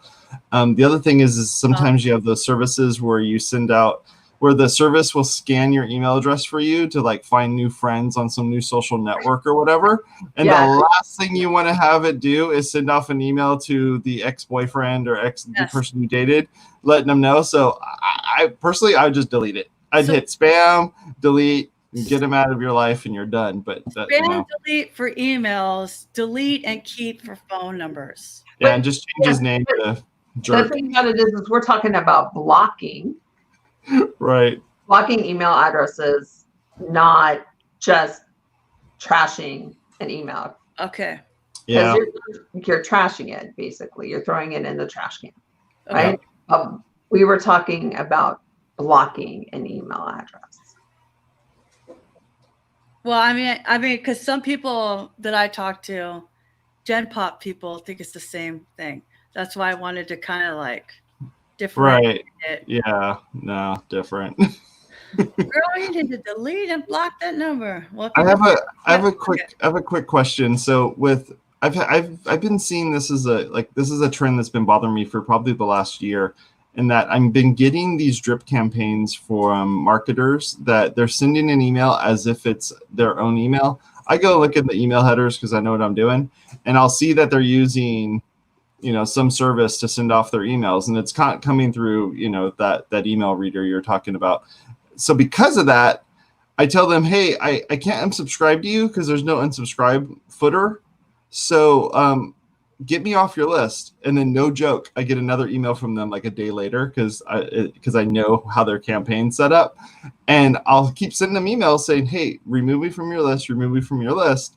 Speaker 1: The other thing is sometimes you have those services where you send out, where the service will scan your email address for you to like find new friends on some new social network or whatever. And the last thing you want to have it do is send off an email to the ex-boyfriend or the person you dated, letting them know. So I personally, I would just delete it. I'd hit spam, delete, get them out of your life, and you're done. But
Speaker 3: spam, delete for emails, delete and keep for phone numbers.
Speaker 1: Yeah, and just change his name to Jerk.
Speaker 2: The thing about it is we're talking about blocking.
Speaker 1: Right.
Speaker 2: Blocking email addresses, not just trashing an email.
Speaker 3: Okay.
Speaker 1: Yeah.
Speaker 2: You're trashing it, basically. You're throwing it in the trash can, right? We were talking about blocking an email address.
Speaker 3: Well, I mean, because some people that I talk to, Gen Pop people, think it's the same thing. That's why I wanted to kind of like differentiate it.
Speaker 1: Yeah, no, different.
Speaker 3: Girl, you need to delete and block that number. Well,
Speaker 1: I have a quick question. So with I've been seeing this is a trend that's been bothering me for probably the last year, in that I've been getting these drip campaigns from marketers that they're sending an email as if it's their own email. I go look at the email headers because I know what I'm doing, and I'll see that they're using some service to send off their emails, and it's coming through that email reader you're talking about. So because of that, I tell them, hey, I can't unsubscribe to you because there's no unsubscribe footer. So get me off your list. And then, no joke, I get another email from them like a day later because I know how their campaign's set up. And I'll keep sending them emails saying, hey, remove me from your list, remove me from your list.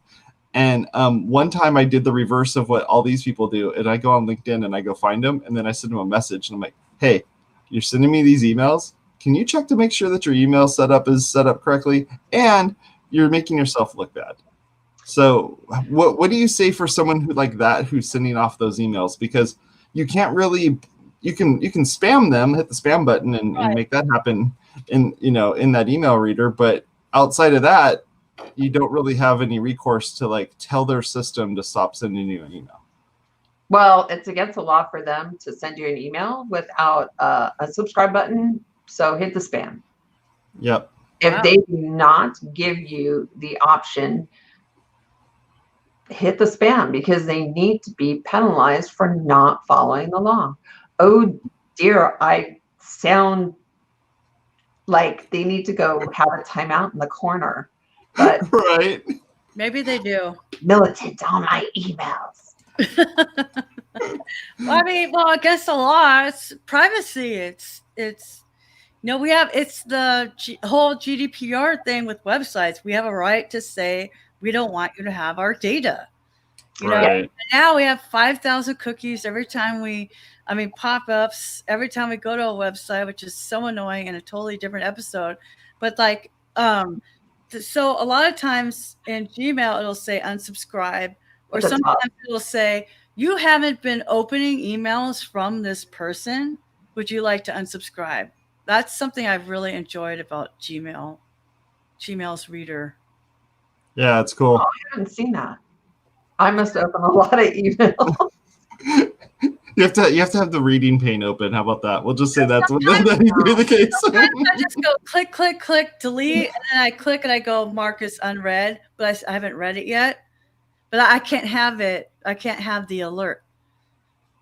Speaker 1: And one time I did the reverse of what all these people do. And I go on LinkedIn and I go find them. And then I send them a message. And I'm like, hey, you're sending me these emails. Can you check to make sure that your email setup is set up correctly? And you're making yourself look bad. So what do you say for someone who's sending off those emails? Because you can't really, you can spam them, hit the spam button and make that happen in that email reader. But outside of that, you don't really have any recourse to tell their system to stop sending you an email.
Speaker 2: Well, it's against the law for them to send you an email without a subscribe button. So hit the spam.
Speaker 1: Yep.
Speaker 2: If they do not give you the option, hit the spam, because they need to be penalized for not following the law. Oh dear, I sound like they need to go have a timeout in the corner. But
Speaker 1: right.
Speaker 3: Maybe they do.
Speaker 2: Militant on my emails.
Speaker 3: Well, against the law, it's privacy. It's it's the whole GDPR thing with websites. We have a right to say we don't want you to have our data.
Speaker 1: Right.
Speaker 3: Now we have 5,000 cookies every time pop-ups every time we go to a website, which is so annoying and a totally different episode. But so a lot of times in Gmail, it'll say unsubscribe, or sometimes it'll say, you haven't been opening emails from this person. Would you like to unsubscribe? That's something I've really enjoyed about Gmail's reader.
Speaker 1: Yeah, it's cool.
Speaker 2: Oh, I haven't seen that. I must open a lot of emails.
Speaker 1: You have to have the reading pane open. How about that? We'll just say that's what that needs to be the case.
Speaker 3: Sometimes I just go click, click, click, delete, and then I click and I go mark as unread, but I haven't read it yet. But I can't have it. I can't have the alert.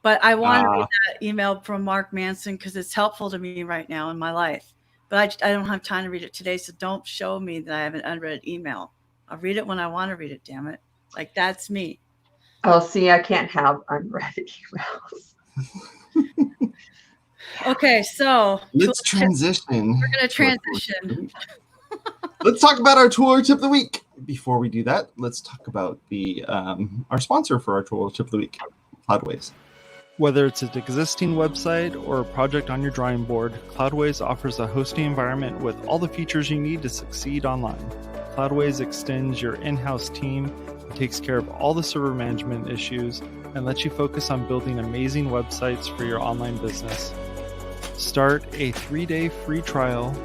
Speaker 3: But I want to read that email from Mark Manson because it's helpful to me right now in my life. But I don't have time to read it today, so don't show me that I have an unread email. I'll read it when I want to read it, damn it. Like, that's me.
Speaker 2: Oh, see, I can't have unread emails.
Speaker 3: Okay, so
Speaker 1: let's transition.
Speaker 3: We're going to transition.
Speaker 1: Let's talk about our tool or tip of the week. Before we do that, let's talk about the our sponsor for our tool or tip of the week, Cloudways.
Speaker 4: Whether it's an existing website or a project on your drawing board, Cloudways offers a hosting environment with all the features you need to succeed online. Cloudways extends your in-house team, takes care of all the server management issues, and lets you focus on building amazing websites for your online business. Start a 3-day free trial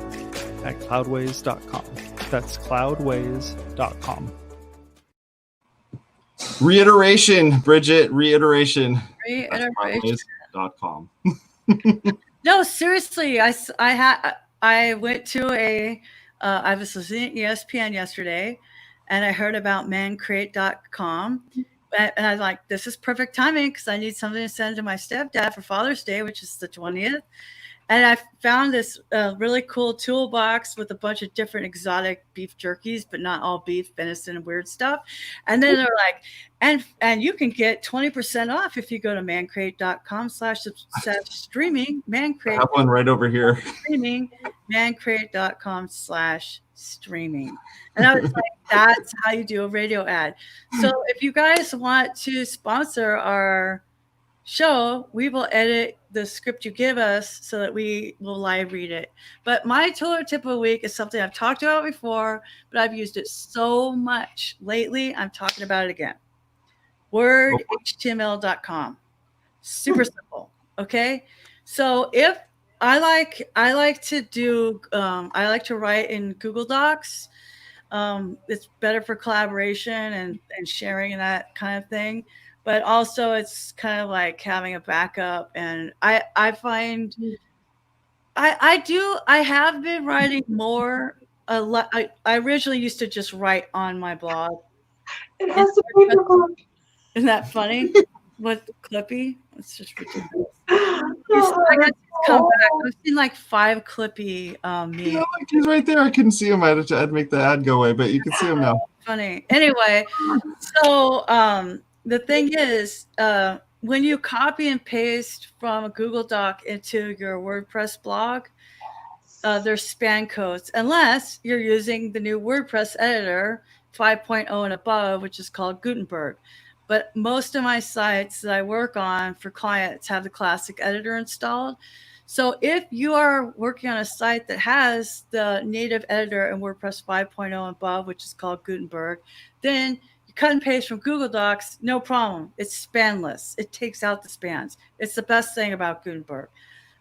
Speaker 4: at cloudways.com. That's cloudways.com.
Speaker 1: Reiteration, Bridget, reiteration.
Speaker 3: Cloudways.com. No, seriously, I went to I was listening to ESPN yesterday, and I heard about mancreate.com. And I was like, this is perfect timing because I need something to send to my stepdad for Father's Day, which is the 20th. And I found this really cool toolbox with a bunch of different exotic beef jerkies, but not all beef, venison, and weird stuff. And then they're like, and you can get 20% off if you go to mancreate.com/streaming. Mancreate.
Speaker 1: I have one right over here.
Speaker 3: Streaming. Mancreate.com/streaming. And I was like, that's how you do a radio ad. So if you guys want to sponsor our show, we will edit the script you give us so that we will live read it. But my tool or tip of the week is something I've talked about before, but I've used it so much lately, I'm talking about it again. WordHTML.com. Super simple. Okay. So if I like to do, I like to write in Google Docs. It's better for collaboration and sharing and that kind of thing. But also it's kind of like having a backup. And I find I have been writing more. I originally used to just write on my blog.
Speaker 2: It has to be clip.
Speaker 3: Isn't that funny? What Clippy? It's just ridiculous. Come back. I've seen like 5 Clippy memes.
Speaker 1: Yeah, like he's right there. I couldn't see him. I'd make the ad go away, but you can see him now.
Speaker 3: Funny. Anyway, so the thing is, when you copy and paste from a Google Doc into your WordPress blog, there's span codes, unless you're using the new WordPress editor 5.0 and above, which is called Gutenberg. But most of my sites that I work on for clients have the classic editor installed. So if you are working on a site that has the native editor in WordPress 5.0 and above, which is called Gutenberg, then you cut and paste from Google Docs, no problem. It's spanless. It takes out the spans. It's the best thing about Gutenberg.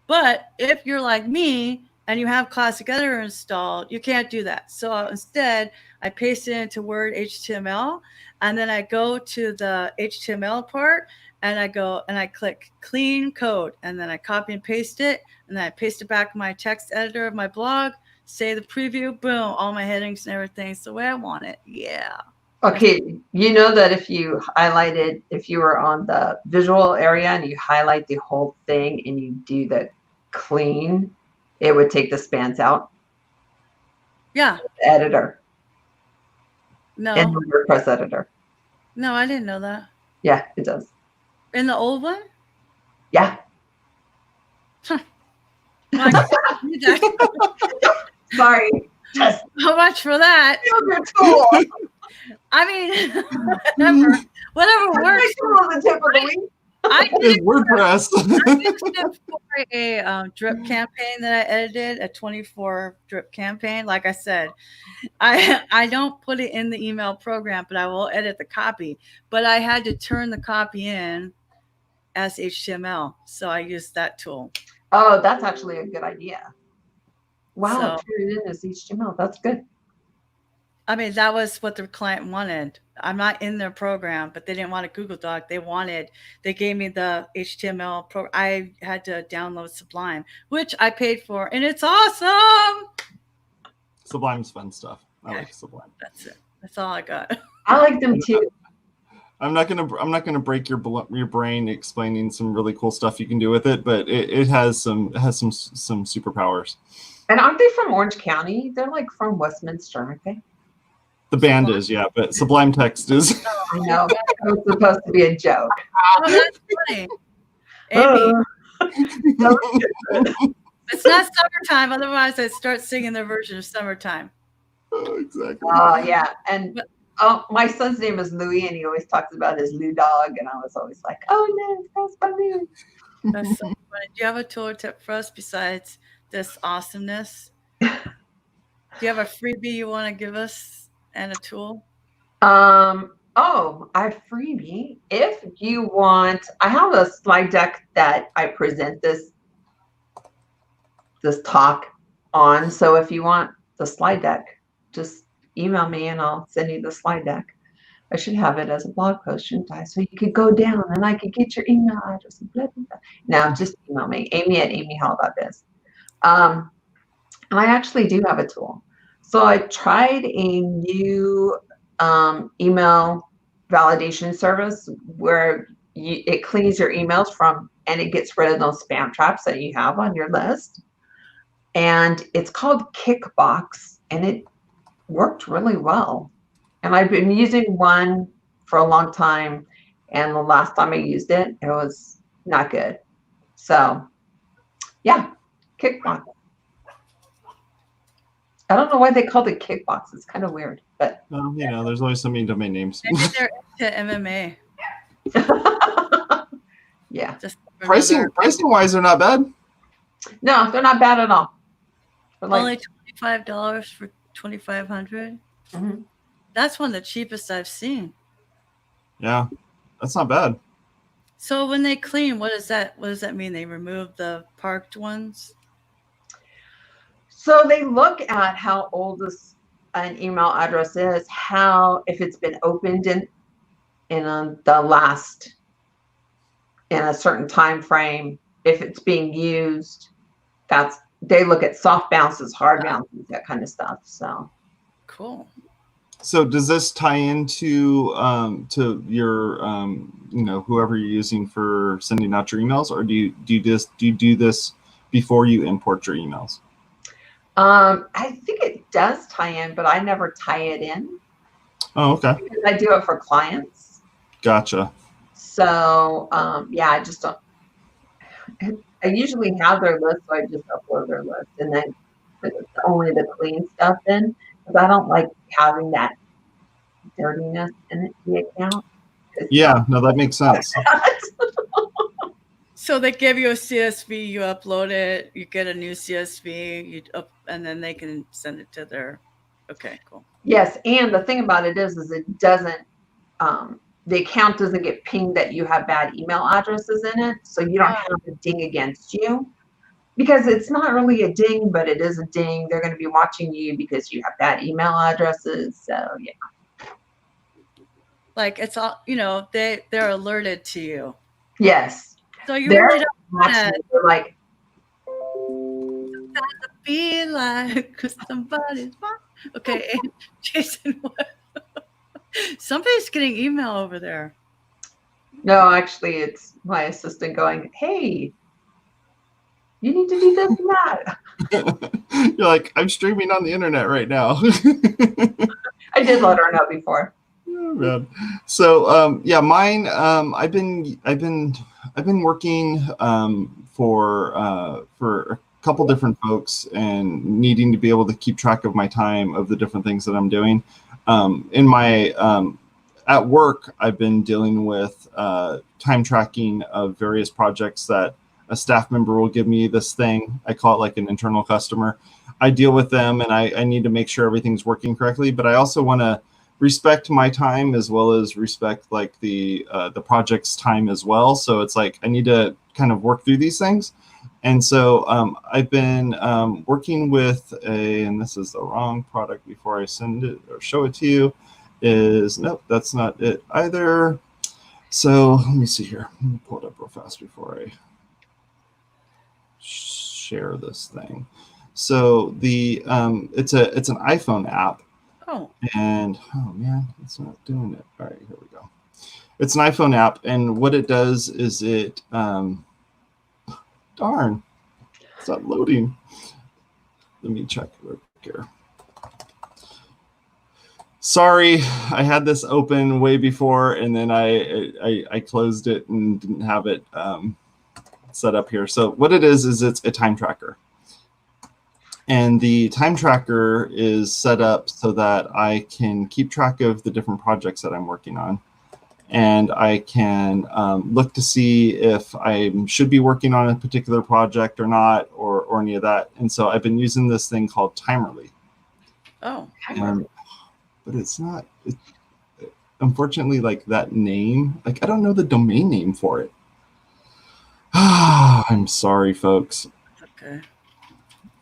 Speaker 3: But if you're like me and you have classic editor installed, you can't do that. So instead, I paste it into Word HTML, and then I go to the HTML part, and I go and I click clean code, and then I copy and paste it, and then I paste it back in my text editor of my blog, say the preview, boom, all my headings and everything's the way I want it. Yeah.
Speaker 2: Okay, you know that if you were on the visual area and you highlight the whole thing and you do the clean, it would take the spans out.
Speaker 3: Yeah.
Speaker 2: Editor.
Speaker 3: No.
Speaker 2: In the WordPress editor.
Speaker 3: No, I didn't know that.
Speaker 2: Yeah, it does.
Speaker 3: In the old one?
Speaker 2: Yeah.
Speaker 3: Huh. Well,
Speaker 2: Sorry. Just
Speaker 3: how much for that?
Speaker 2: tool.
Speaker 3: I mean, whatever works.
Speaker 2: The tip of the week.
Speaker 3: I did
Speaker 1: WordPress.
Speaker 3: I used it for a drip campaign that I edited, a 24 drip campaign. Like I said, I don't put it in the email program, but I will edit the copy. But I had to turn the copy in as HTML, so I used that tool.
Speaker 2: Oh, that's actually a good idea. Wow,
Speaker 3: So-
Speaker 2: turn it in as HTML. That's good.
Speaker 3: I mean, that was what the client wanted. I'm not in their program, but they didn't want a Google Doc. They gave me the HTML I had to download Sublime, which I paid for, and it's awesome.
Speaker 1: Sublime's fun stuff. I
Speaker 3: Okay.
Speaker 1: like Sublime.
Speaker 3: That's it. That's all I got.
Speaker 2: I like them too.
Speaker 1: I'm not gonna break your brain explaining some really cool stuff you can do with it, but it has some superpowers.
Speaker 2: And aren't they from Orange County? They're like from Westminster, aren't they?
Speaker 1: The band is, yeah, but Sublime Text is.
Speaker 2: I know. It was supposed to be a joke.
Speaker 3: Oh, that's funny. Amy, it's not summertime. Otherwise, I'd start singing their version of Summertime.
Speaker 1: Oh, exactly.
Speaker 2: Yeah. And my son's name is Louis, and he always talks about his Lou dog. And I was always like, oh, no, that's funny.
Speaker 3: That's so funny. Do you have a tool or tip for us besides this awesomeness? Do you have a freebie you want to give us and a tool?
Speaker 2: Oh, I have freebie. If you want, I have a slide deck that I present this talk on. So if you want the slide deck, just email me and I'll send you the slide deck. I should have it as a blog post, shouldn't I? So you could go down and I could get your email address and blah, blah, blah. Now just email me, amy@amyhall.biz. And I actually do have a tool. So I tried a new email validation service where it cleans your emails and it gets rid of those spam traps that you have on your list. And it's called Kickbox, and it worked really well. And I've been using one for a long time, and the last time I used it, it was not good. So yeah, Kickbox. I don't know why they called it Kickbox. It's kind of weird, but
Speaker 1: there's always so many domain names.
Speaker 3: Maybe they're into MMA.
Speaker 2: Yeah.
Speaker 3: Just
Speaker 1: Pricing wise, they're not bad.
Speaker 2: No, they're not bad at all. They're like,
Speaker 3: only $25 for 2,500.
Speaker 2: Mhm.
Speaker 3: That's one of the cheapest I've seen.
Speaker 1: Yeah, that's not bad.
Speaker 3: So when they clean, what does that mean? They remove the parked ones?
Speaker 2: So they look at how old an email address is, if it's been opened in a certain time frame, if it's being used. They look at soft bounces, hard bounces, that kind of stuff. So
Speaker 3: cool.
Speaker 1: So does this tie into to your whoever you're using for sending out your emails, or do you do this before you import your emails?
Speaker 2: I think it does tie in, but I never tie it in.
Speaker 1: Oh, okay.
Speaker 2: Because I do it for clients.
Speaker 1: Gotcha.
Speaker 2: So I just don't. I usually have their list, so I just upload their list, and then put only the clean stuff in, because I don't like having that dirtiness in the account.
Speaker 1: Yeah, no, that makes sense.
Speaker 3: So they give you a CSV, you upload it, you get a new CSV, and then they can send it to their. Okay, cool.
Speaker 2: Yes, and the thing about it is it doesn't. The account doesn't get pinged that you have bad email addresses in it, so you don't have a ding against you, because it's not really a ding, but it is a ding. They're going to be watching you because you have bad email addresses. So yeah.
Speaker 3: Like it's all they're alerted to you.
Speaker 2: Yes.
Speaker 3: So you
Speaker 2: They're
Speaker 3: really don't want
Speaker 2: watching.
Speaker 3: to
Speaker 2: They're like,
Speaker 3: be like somebody's mom. Okay, Jason, what? Somebody's getting email over there.
Speaker 2: no, actually, it's my assistant going, hey, you need to do this and that.
Speaker 1: You're like, I'm streaming on the internet right now.
Speaker 2: I did let her know before.
Speaker 1: Oh, man. So mine. I've been working for a couple different folks and needing to be able to keep track of my time of the different things that I'm doing. In my at work, I've been dealing with time tracking of various projects that a staff member will give me this thing. I call it like an internal customer. I deal with them, and I need to make sure everything's working correctly. But I also want to respect my time as well as respect like the project's time as well. So it's like I need to kind of work through these things. And so I've been working with and this is the wrong product before I send it or show it to you, nope, that's not it either. So let me see here. Let me pull it up real fast before I share this thing. So the it's an iPhone app.
Speaker 3: Oh.
Speaker 1: And oh man, it's not doing it. All right, here we go. It's an iPhone app, and what it does is it darn, it's not loading. Let me check real quick here. Sorry, I had this open way before, and then I closed it and didn't have it set up here. So what it is it's a time tracker. And the time tracker is set up so that I can keep track of the different projects that I'm working on. And I can look to see if I should be working on a particular project or not, or any of that. And so I've been using this thing called Timerly.
Speaker 3: Oh.
Speaker 1: But it's not, unfortunately, like that name, like I don't know the domain name for it. I'm sorry, folks.
Speaker 3: Okay.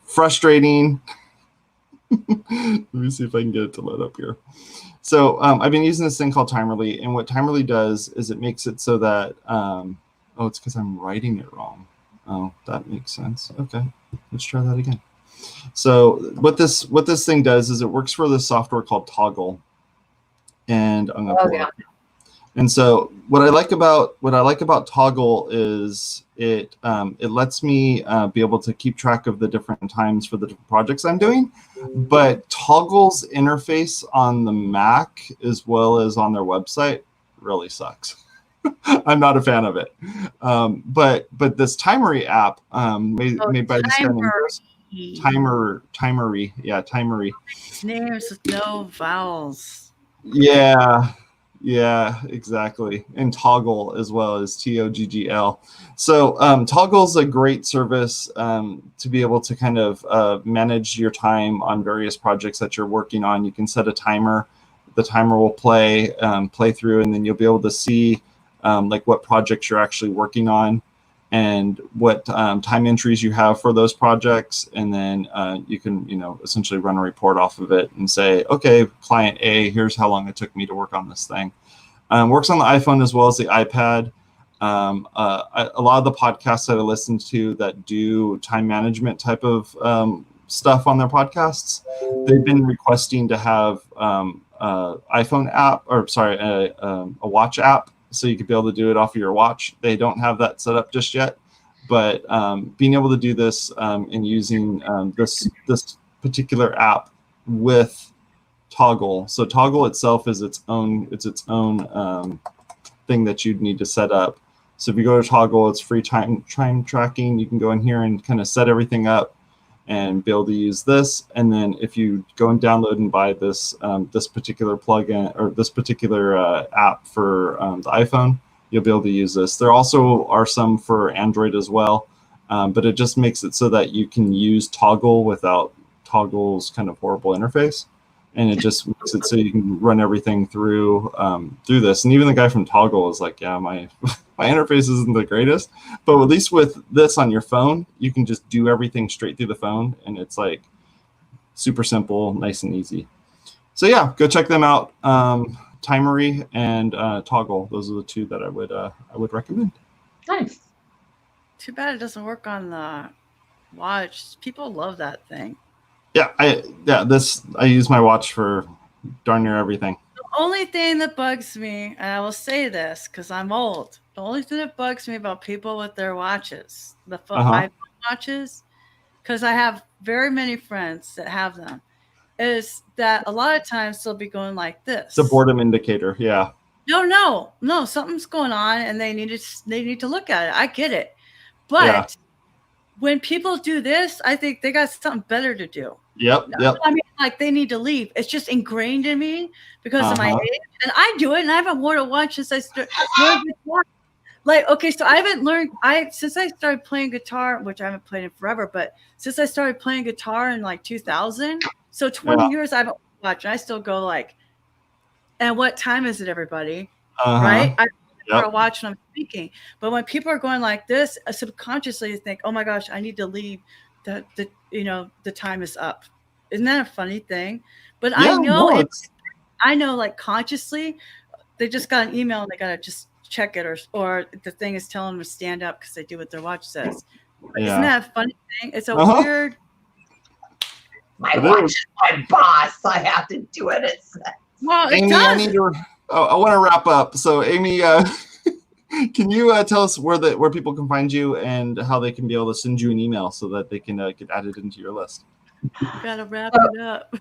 Speaker 1: Frustrating. Let me see if I can get it to load up here. So I've been using this thing called Timerly, and what Timerly does is it makes it so that, oh, it's because I'm writing it wrong. Oh, that makes sense. Okay, let's try that again. So what this thing does is it works for this software called Toggle, and I'm gonna pull it up. And so what I like about Toggle is it lets me be able to keep track of the different times for the different projects I'm doing. But Toggle's interface on the Mac as well as on their website really sucks. I'm not a fan of it. But this Timery app made by this guy named Timery. Yeah, Timery.
Speaker 3: Names with no vowels.
Speaker 1: Yeah, exactly. And Toggle as well as Toggl. So Toggle's a great service to be able to kind of manage your time on various projects that you're working on. You can set a timer. The timer will play through, and then you'll be able to see like what projects you're actually working on and what time entries you have for those projects. And then you can, essentially run a report off of it and say, okay, client A, here's how long it took me to work on this thing. Works on the iPhone as well as the iPad. A lot of the podcasts that I listen to that do time management type of stuff on their podcasts, they've been requesting to have iPhone app, or sorry, a watch app, so you could be able to do it off of your watch. They don't have that set up just yet, but being able to do this and using this particular app with Toggle. So Toggle itself is its own thing that you'd need to set up. So if you go to Toggle, it's free time tracking. You can go in here and kind of set everything up and be able to use this. And then if you go and download and buy this this particular plugin or this particular app for the iPhone, you'll be able to use this. There also are some for Android as well, but it just makes it so that you can use Toggle without Toggle's kind of horrible interface. And it just makes it so you can run everything through this. And even the guy from Toggle is like, yeah, my interface isn't the greatest, but at least with this on your phone, you can just do everything straight through the phone, and it's like super simple, nice and easy. So yeah, go check them out. Timery and Toggle. Those are the two that I would recommend.
Speaker 2: Nice.
Speaker 3: Too bad it doesn't work on the watch. People love that thing.
Speaker 1: Yeah, I use my watch for darn near everything.
Speaker 3: The only thing that bugs me, and I will say this because I'm old, the only thing that bugs me about people with their watches, the iPhone watches, because I have very many friends that have them, is that a lot of times they'll be going like this.
Speaker 1: It's a boredom indicator, yeah.
Speaker 3: No, something's going on, and they need to look at it. I get it, but when people do this, I think they got something better to do.
Speaker 1: Yep.
Speaker 3: I mean, like they need to leave. It's just ingrained in me because of my age, and I do it. And I haven't worn a watch since I started. Like, okay, so I haven't learned. Since I started playing guitar, which I haven't played in forever, but since I started playing guitar in like 2000, so 20 years I haven't watched. And I still go like, and what time is it, everybody? Right? I never watch when I'm speaking, but when people are going like this, I subconsciously think, oh my gosh, I need to leave. The time is up. Isn't that a funny thing? But I know like consciously they just got an email and they got to just check it, or the thing is telling them to stand up because they do what their watch says. Isn't that a funny thing? It's a weird.
Speaker 2: My watch is my boss. I have to do what it says.
Speaker 3: Well,
Speaker 1: Amy, I want to wrap up. So, Amy, can you tell us where people can find you and how they can be able to send you an email so that they can get added into your list?
Speaker 3: Gotta wrap it up.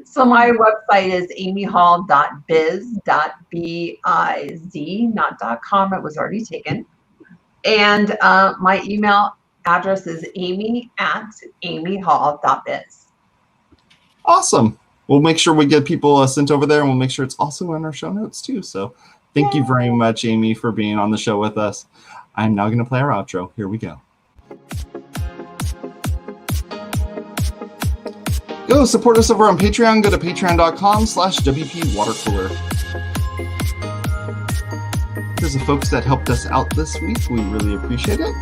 Speaker 2: So my website is amyhall.biz, B-I-Z, not .com. It was already taken. And my email address is amy@amyhall.biz.
Speaker 1: Awesome. We'll make sure we get people sent over there, and we'll make sure it's also in our show notes too. So thank you very much, Amy, for being on the show with us. I'm now going to play our outro. Here we go. Go support us over on Patreon. Go to patreon.com/WPwatercooler. Here's the folks that helped us out this week. We really appreciate it.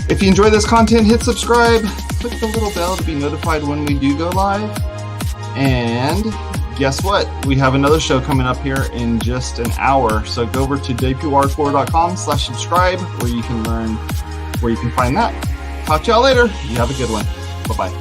Speaker 1: If you enjoy this content, hit subscribe. Click the little bell to be notified when we do go live. And guess what? We have another show coming up here in just an hour. So go over to WPwatercooler.com/subscribe where you can learn where you can find that. Talk to y'all later. You have a good one. Bye-bye.